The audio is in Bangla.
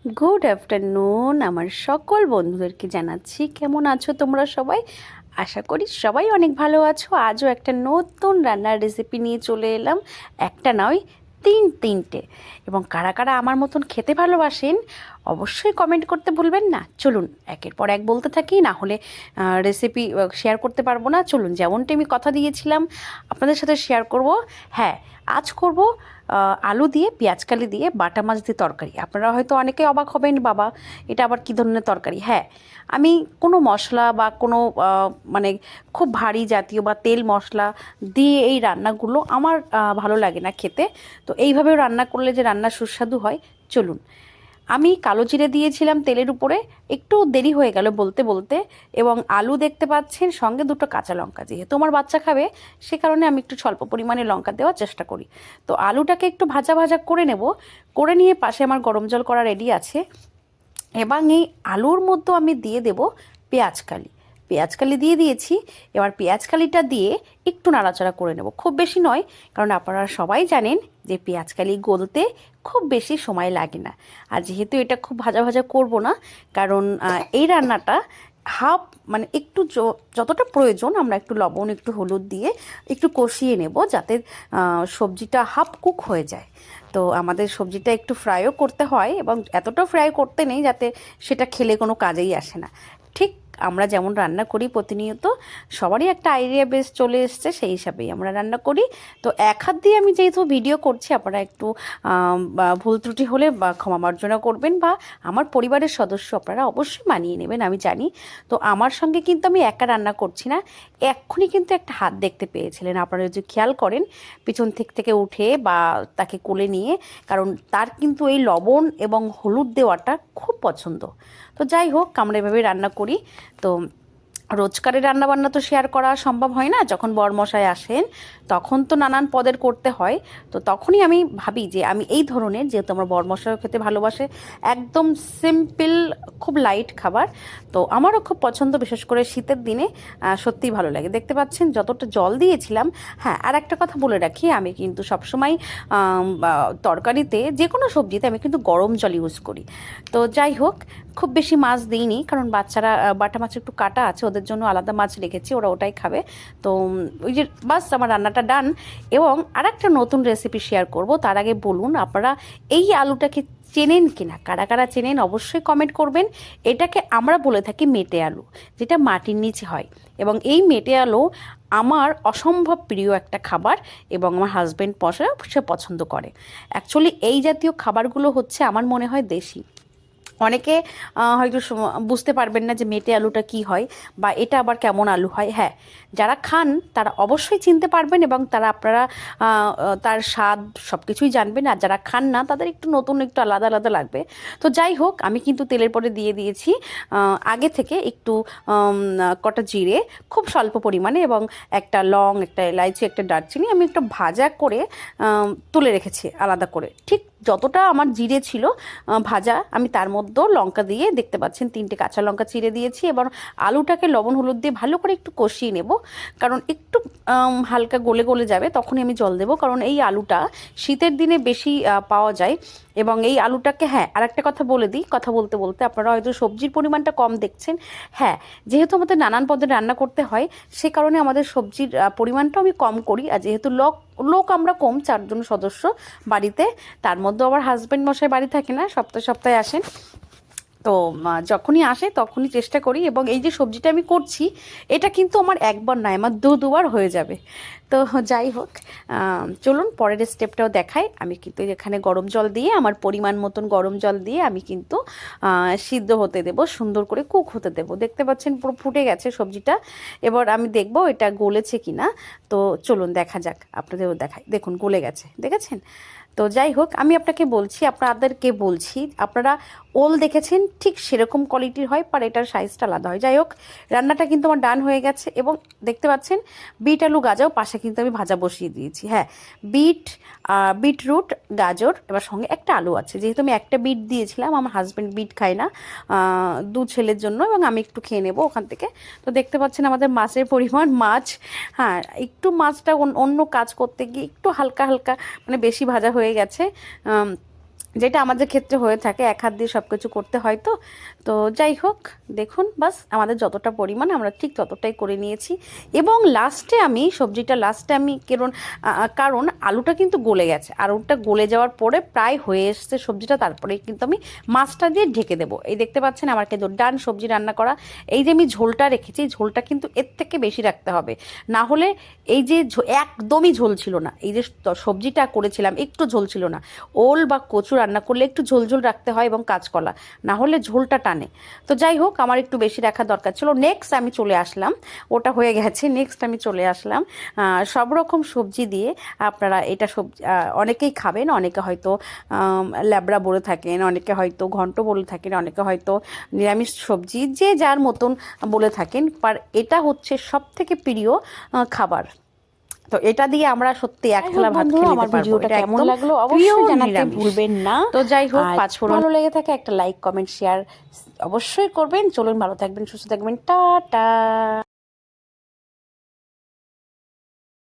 গুড আফটারনুন আমার সকল বন্ধুদেরকে জানাচ্ছি, কেমন আছো তোমরা সবাই? আশা করি সবাই অনেক ভালো আছো। আজও একটা নতুন রান্নার রেসিপি নিয়ে চলে এলাম। একটা নয়, তিনটে। এবং কারা কারা আমার মতন খেতে ভালোবাসেন অবশ্যই কমেন্ট করতে ভুলবেন না। চলুন একের পর এক বলতে থাকি, না হলে রেসিপি শেয়ার করতে পারবো না। চলুন, যেমনটি আমি কথা দিয়েছিলাম আপনাদের সাথে শেয়ার করব। হ্যাঁ, আজ করব আলু দিয়ে পেঁয়াজকালি দিয়ে বাটা মাছ দিয়ে তরকারি। আপনারা হয়তো অনেকেই অবাক হবেন, বাবা এটা আবার কী ধরনের তরকারি। হ্যাঁ, আমি কোনো মশলা বা কোনো মানে খুব ভারী জাতীয় বা তেল মশলা দিয়ে এই রান্নাগুলো আমার ভালো লাগে না খেতে। তো এইভাবেও রান্না করলে যে রান্না সুস্বাদু হয়। চলুন, আমি কালো জিরে দিয়েছিলাম তেলের উপরে, একটু দেরি হয়ে গেল বলতে বলতে। এবং আলু দেখতে পাচ্ছেন, সঙ্গে দুটো কাঁচা লঙ্কা। যেহেতু আমার বাচ্চা খাবে সে কারণে আমি একটু স্বল্প পরিমাণে লঙ্কা দেওয়ার চেষ্টা করি। তো আলুটাকে একটু ভাজা ভাজা করে নেব। করে নিয়ে পাশে আমার গরম জল করা রেডি আছে। এবং এই আলুর মধ্যে আমি দিয়ে দেব পেঁয়াজকালি। পেঁয়াজকালি দিয়ে দিয়েছি। এবার পেঁয়াজকালিটা দিয়ে একটু নাড়াচাড়া করে নেব, খুব বেশি নয়, কারণ আপনারা সবাই জানেন যে পেঁয়াজকালি গলতে খুব বেশি সময় লাগে না। আর যেহেতু এটা খুব ভাজা ভাজা করব না, কারণ এই রান্নাটা হাফ মানে একটু যতটা প্রয়োজন আমরা একটু লবণ একটু হলুদ দিয়ে একটু কষিয়ে নেব, যাতে সবজিটা হাফ কুক হয়ে যায়। তো আমাদের সবজিটা একটু ফ্রাইও করতে হয়, এবং এতটাও ফ্রাই করতে নেই যাতে সেটা খেলে কোনো কাজেই আসে না। ঠিক আমরা যেমন রান্না করি প্রতিনিয়ত, সবারই একটা আইডিয়া বেশ চলে এসছে, সেই হিসাবেই আমরা রান্না করি। তো এক হাত দিয়ে আমি যেহেতু ভিডিও করছি, আপনারা একটু ভুল ত্রুটি হলে বা ক্ষমা মার্জনা করবেন, বা আমার পরিবারের সদস্য আপনারা অবশ্যই মানিয়ে নেবেন, আমি জানি। তো আমার সঙ্গে কিন্তু আমি একা রান্না করছি না। এক্ষুনি কিন্তু একটা হাত দেখতে পেয়েছিলেন, আপনারা যদি খেয়াল করেন পিছন থেকে উঠে বা তাকে কোলে নিয়ে, কারণ তার কিন্তু এই লবণ এবং হলুদ দেওয়াটা খুব পছন্দ। তো যাই হোক, আমরা এভাবে রান্না করি। তো রোজকারের রান্নাবান্না তো শেয়ার করা সম্ভব হয় না, যখন বরমশাই আসেন তখন তো নানান পদের করতে হয়। তো তখনই আমি ভাবি যে আমি এই ধরনের, যেহেতু আমার বরমশাইও খেতে ভালোবাসে, একদম সিম্পল খুব লাইট খাবার। তো আমারও খুব পছন্দ, বিশেষ করে শীতের দিনে সত্যিই ভালো লাগে। দেখতে পাচ্ছেন যতটা জল দিয়েছিলাম। হ্যাঁ, আর একটা কথা বলে রাখি, আমি কিন্তু সবসময় তরকারিতে যে কোনো সবজিতে আমি কিন্তু গরম জল ইউজ করি। তো যাই হোক, খুব বেশি মাছ দিইনি, কারণ বাচ্চারা বাটা মাছ একটু কাটা আছে, ওদের জন্য আলাদা মাছ রেখেছি, ওরা ওটাই খাবে। তো ওই যে বাস আমার রান্নাটা ডান। এবং আর একটা নতুন রেসিপি শেয়ার করব, তার আগে বলুন আপনারা এই আলুটাকে চেনেন কিনা, কারা কারা চেনেন অবশ্যই কমেন্ট করবেন। এটাকে আমরা বলে থাকি মেটে আলু, যেটা মাটির নিচে হয়। এবং এই মেটে আলু আমার অসম্ভব প্রিয় একটা খাবার, এবং আমার হাজব্যান্ড সে পছন্দ করে। অ্যাকচুয়ালি এই জাতীয় খাবারগুলো হচ্ছে আমার মনে হয় দেশি। অনেকে হয়তো বুঝতে পারবেন না যে মেটে আলুটা কি হয়, বা এটা আবার কেমন আলু হয়। হ্যাঁ, যারা খান তারা অবশ্যই চিনতে পারবেন, এবং তারা আপনারা তার স্বাদ সব কিছুই জানবেন। আর যারা খান না তাদের একটু নতুন, একটু আলাদা আলাদা লাগবে। তো যাই হোক, আমি কিন্তু তেলের পরে দিয়ে দিয়েছি আগে থেকে একটু কটা জিরে, খুব স্বল্প পরিমাণে, এবং একটা লং, একটা এলাইচি, একটা দারচিনি আমি একটু ভাজা করে তুলে রেখেছি আলাদা করে। ঠিক যতটা আমার জিরে ছিল ভাজা, আমি তার মধ্যেও লঙ্কা দিয়ে, দেখতে পাচ্ছেন তিনটে কাঁচা লঙ্কা চিড়ে দিয়েছি। এবার আলুটাকে লবণ হলুদ দিয়ে ভালো করে একটু কষিয়ে নেব, কারণ একটু হালকা গলে গলে যাবে তখনই আমি জল দেবো, কারণ এই আলুটা শীতের দিনে বেশি পাওয়া যায়। এবং এই আলুটাকে, হ্যাঁ আর একটা কথা বলে দিই, কথা বলতে বলতে আপনারা হয়তো সবজির পরিমাণটা কম দেখছেন। হ্যাঁ, যেহেতু আমাদের নানান পদের রান্না করতে হয়, সে কারণে আমাদের সবজির পরিমাণটাও আমি কম করি। আর যেহেতু লোক আমরা কম, 4 জন সদস্য বাড়িতে, তার মধ্যে আবার হাজব্যান্ড মশাই বাড়ি থাকে না, সপ্তাহে সপ্তাহে আসেন। তো যখনই আসে তখনই চেষ্টা করি। এবং এই যে সবজিটা আমি করছি, এটা কিন্তু আমার একবার নয়, আমার দুবার হয়ে যাবে। তো যাই হোক, চলুন পরের স্টেপটাও দেখাই। আমি কিন্তু এখানে গরম জল দিয়ে, আমার পরিমাণ মতন গরম জল দিয়ে আমি কিন্তু সিদ্ধ হতে দেব, সুন্দর করে কুক হতে দেব। দেখতে পাচ্ছেন পুরো ফুটে গেছে সবজিটা। এবার আমি দেখব এটা গলেছে কিনা। তো চলুন দেখা যাক, আপনাদেরও দেখাই। দেখুন গলে গেছে, দেখেছেন? তো যাই হোক, আমি আপনাকে বলছি, আপনাদেরকে বলছি, আপনারা ওল দেখেছেন ঠিক সেরকম কোয়ালিটির হয়, পার এটার সাইজটা আলাদা হয়। যাই হোক, রান্নাটা কিন্তু আমার ডান হয়ে গেছে। এবং দেখতে পাচ্ছেন বিট আলু গাজর পাশে কিন্তু আমি ভাজা বসিয়ে দিয়েছি। হ্যাঁ, বিটরুট, গাজর, এবার সঙ্গে একটা আলু আছে। যেহেতু আমি একটা বিট দিয়েছিলাম, আমার হাজব্যান্ড বিট খায় না, দু ছেলের জন্য, এবং আমি একটু খেয়ে নেবো ওখান থেকে। তো দেখতে পাচ্ছেন আমাদের মাছের পরিমাণ, মাছ, হ্যাঁ একটু মাছটা অন্য কাজ করতে গিয়ে একটু হালকা হালকা মানে বেশি ভাজা হয়ে গেছে। যেটা আমাদের ক্ষেত্রে হয়ে থাকে, এক হাত দিয়ে সব কিছু করতে হয়। তো তো যাই হোক, দেখুন বাস আমাদের যতটা পরিমাণ আমরা ঠিক ততটাই করে নিয়েছি। এবং লাস্টে আমি সবজিটা কারণ আলুটা কিন্তু গলে গেছে, আলুটা গলে যাওয়ার পরে প্রায় হয়ে এসছে সবজিটা, তারপরে কিন্তু আমি মাছটা দিয়ে ঢেকে দেবো। এই দেখতে পাচ্ছেন আমার কিন্তু ডান সবজি রান্না করা। এই যে আমি ঝোলটা রেখেছি, ঝোলটা কিন্তু এর থেকে বেশি রাখতে হবে, না হলে এই যে একদমই ঝোল ছিল না। এই যে সবজিটা করেছিলাম একটু ঝোল ছিল না। ওল বা কচু রান্না করলে একটু ঝোল ঝোল রাখতে হয়, এবং কাঁচকলা, না হলে ঝোলটা টানে। তো যাই হোক, আমার একটু বেশি রাখার দরকার ছিল। নেক্সট আমি চলে আসলাম, ওটা হয়ে গেছে, নেক্সট আমি চলে আসলাম সব রকম সবজি দিয়ে। আপনারা এটা সবজি অনেকেই খাবেন, অনেকে হয়তো ল্যাবড়া বলে থাকেন, অনেকে হয়তো ঘন্ট বলে থাকেন, অনেকে হয়তো নিরামিষ সবজি, যে যার মতন বলে থাকেন। এটা হচ্ছে সব থেকে প্রিয় খাবার। তো এটা দিয়ে আমরা সত্যি এক থালা ভাত খেয়ে নিতে পারবো। ভিডিওটা কেমন লাগলো অবশ্যই জানাতে ভুলবেন না। তো যাই হোক, পাঁচফোড়ন ভালো লেগে থাকে একটা লাইক কমেন্ট শেয়ার অবশ্যই করবেন। চলুন, ভালো থাকবেন, সুস্থ থাকবেন, টাটা।